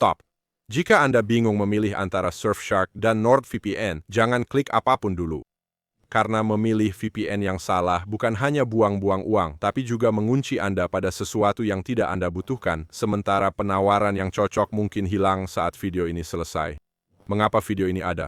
Stop. Jika Anda bingung memilih antara Surfshark dan NordVPN, jangan klik apapun dulu. Karena memilih VPN yang salah bukan hanya buang-buang uang, tapi juga mengunci Anda pada sesuatu yang tidak Anda butuhkan, sementara penawaran yang cocok mungkin hilang saat video ini selesai. Mengapa video ini ada?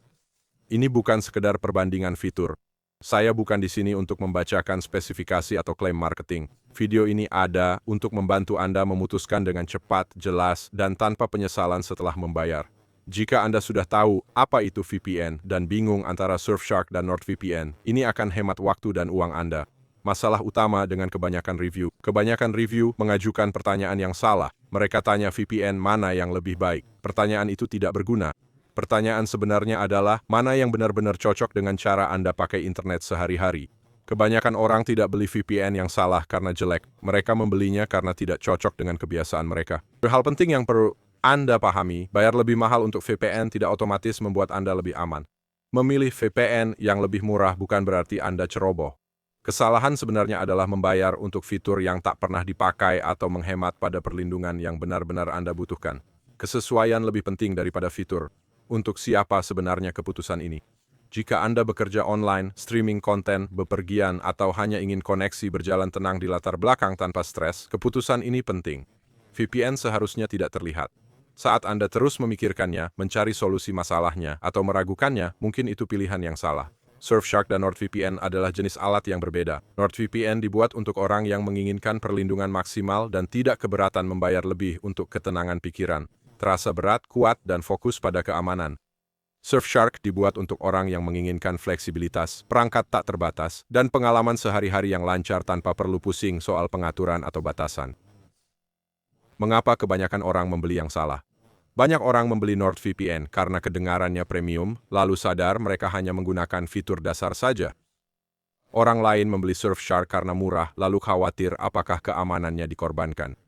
Ini bukan sekedar perbandingan fitur. Saya bukan di sini untuk membacakan spesifikasi atau klaim marketing. Video ini ada untuk membantu Anda memutuskan dengan cepat, jelas, dan tanpa penyesalan setelah membayar. Jika Anda sudah tahu apa itu VPN dan bingung antara Surfshark dan NordVPN, ini akan hemat waktu dan uang Anda. Masalah utama dengan kebanyakan review mengajukan pertanyaan yang salah. Mereka tanya VPN mana yang lebih baik. Pertanyaan itu tidak berguna. Pertanyaan sebenarnya adalah, mana yang benar-benar cocok dengan cara Anda pakai internet sehari-hari? Kebanyakan orang tidak beli VPN yang salah karena jelek. Mereka membelinya karena tidak cocok dengan kebiasaan mereka. Hal penting yang perlu Anda pahami, bayar lebih mahal untuk VPN tidak otomatis membuat Anda lebih aman. Memilih VPN yang lebih murah bukan berarti Anda ceroboh. Kesalahan sebenarnya adalah membayar untuk fitur yang tak pernah dipakai atau menghemat pada perlindungan yang benar-benar Anda butuhkan. Kesesuaian lebih penting daripada fitur. Untuk siapa sebenarnya keputusan ini? Jika Anda bekerja online, streaming konten, bepergian, atau hanya ingin koneksi berjalan tenang di latar belakang tanpa stres, keputusan ini penting. VPN seharusnya tidak terlihat. Saat Anda terus memikirkannya, mencari solusi masalahnya, atau meragukannya, mungkin itu pilihan yang salah. Surfshark dan NordVPN adalah jenis alat yang berbeda. NordVPN dibuat untuk orang yang menginginkan perlindungan maksimal dan tidak keberatan membayar lebih untuk ketenangan pikiran. Terasa berat, kuat, dan fokus pada keamanan. Surfshark dibuat untuk orang yang menginginkan fleksibilitas, perangkat tak terbatas, dan pengalaman sehari-hari yang lancar tanpa perlu pusing soal pengaturan atau batasan. Mengapa kebanyakan orang membeli yang salah? Banyak orang membeli NordVPN karena kedengarannya premium, lalu sadar mereka hanya menggunakan fitur dasar saja. Orang lain membeli Surfshark karena murah, lalu khawatir apakah keamanannya dikorbankan.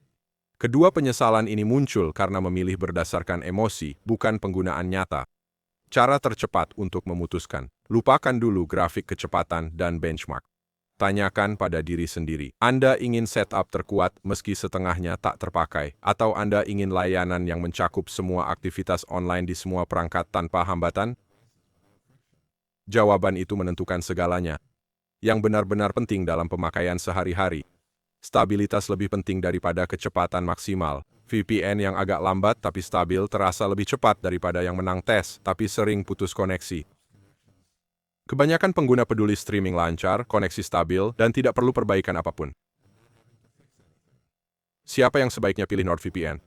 Kedua penyesalan ini muncul karena memilih berdasarkan emosi, bukan penggunaan nyata. Cara tercepat untuk memutuskan. Lupakan dulu grafik kecepatan dan benchmark. Tanyakan pada diri sendiri. Anda ingin setup terkuat meski setengahnya tak terpakai, atau Anda ingin layanan yang mencakup semua aktivitas online di semua perangkat tanpa hambatan? Jawaban itu menentukan segalanya. Yang benar-benar penting dalam pemakaian sehari-hari. Stabilitas lebih penting daripada kecepatan maksimal. VPN yang agak lambat tapi stabil terasa lebih cepat daripada yang menang tes tapi sering putus koneksi. Kebanyakan pengguna peduli streaming lancar, koneksi stabil, dan tidak perlu perbaikan apapun. Siapa yang sebaiknya pilih NordVPN?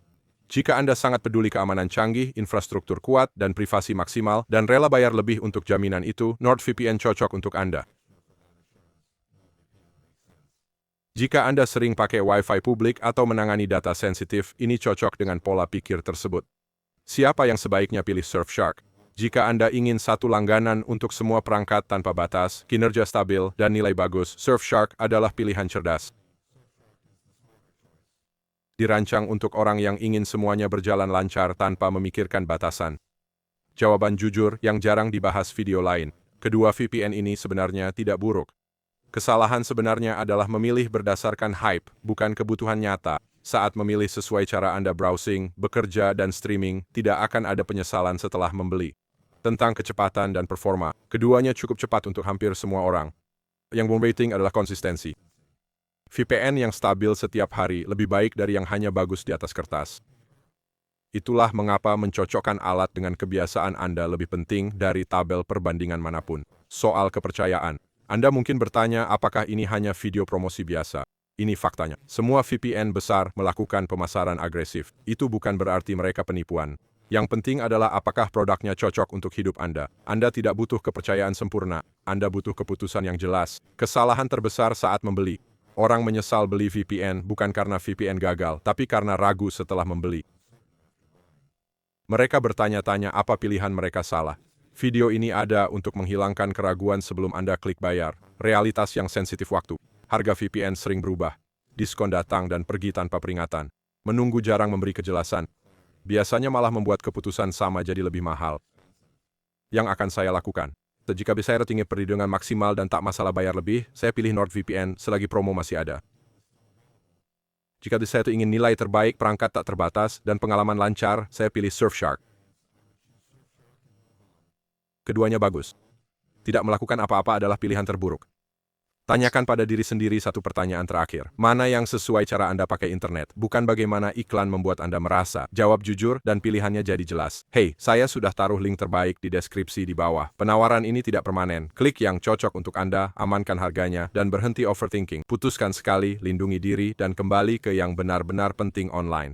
Jika Anda sangat peduli keamanan canggih, infrastruktur kuat, dan privasi maksimal, dan rela bayar lebih untuk jaminan itu, NordVPN cocok untuk Anda. Jika Anda sering pakai Wi-Fi publik atau menangani data sensitif, ini cocok dengan pola pikir tersebut. Siapa yang sebaiknya pilih Surfshark? Jika Anda ingin satu langganan untuk semua perangkat tanpa batas, kinerja stabil, dan nilai bagus, Surfshark adalah pilihan cerdas. Dirancang untuk orang yang ingin semuanya berjalan lancar tanpa memikirkan batasan. Jawaban jujur yang jarang dibahas video lain. Kedua VPN ini sebenarnya tidak buruk. Kesalahan sebenarnya adalah memilih berdasarkan hype, bukan kebutuhan nyata. Saat memilih sesuai cara Anda browsing, bekerja, dan streaming, tidak akan ada penyesalan setelah membeli. Tentang kecepatan dan performa, keduanya cukup cepat untuk hampir semua orang. Yang rating adalah konsistensi. VPN yang stabil setiap hari lebih baik dari yang hanya bagus di atas kertas. Itulah mengapa mencocokkan alat dengan kebiasaan Anda lebih penting dari tabel perbandingan manapun. Soal kepercayaan. Anda mungkin bertanya apakah ini hanya video promosi biasa. Ini faktanya. Semua VPN besar melakukan pemasaran agresif. Itu bukan berarti mereka penipuan. Yang penting adalah apakah produknya cocok untuk hidup Anda. Anda tidak butuh kepercayaan sempurna. Anda butuh keputusan yang jelas. Kesalahan terbesar saat membeli. Orang menyesal beli VPN bukan karena VPN gagal, tapi karena ragu setelah membeli. Mereka bertanya-tanya apa pilihan mereka salah. Video ini ada untuk menghilangkan keraguan sebelum Anda klik bayar. Realitas yang sensitif waktu. Harga VPN sering berubah. Diskon datang dan pergi tanpa peringatan. Menunggu jarang memberi kejelasan. Biasanya malah membuat keputusan sama jadi lebih mahal. Yang akan saya lakukan? Jika saya ingin perlindungan maksimal dan tak masalah bayar lebih, saya pilih NordVPN selagi promo masih ada. Jika saya tuh ingin nilai terbaik, perangkat tak terbatas, dan pengalaman lancar, saya pilih Surfshark. Keduanya bagus. Tidak melakukan apa-apa adalah pilihan terburuk. Tanyakan pada diri sendiri satu pertanyaan terakhir. Mana yang sesuai cara Anda pakai internet? Bukan bagaimana iklan membuat Anda merasa. Jawab jujur dan pilihannya jadi jelas. Hey, saya sudah taruh link terbaik di deskripsi di bawah. Penawaran ini tidak permanen. Klik yang cocok untuk Anda, amankan harganya, dan berhenti overthinking. Putuskan sekali, lindungi diri, dan kembali ke yang benar-benar penting online.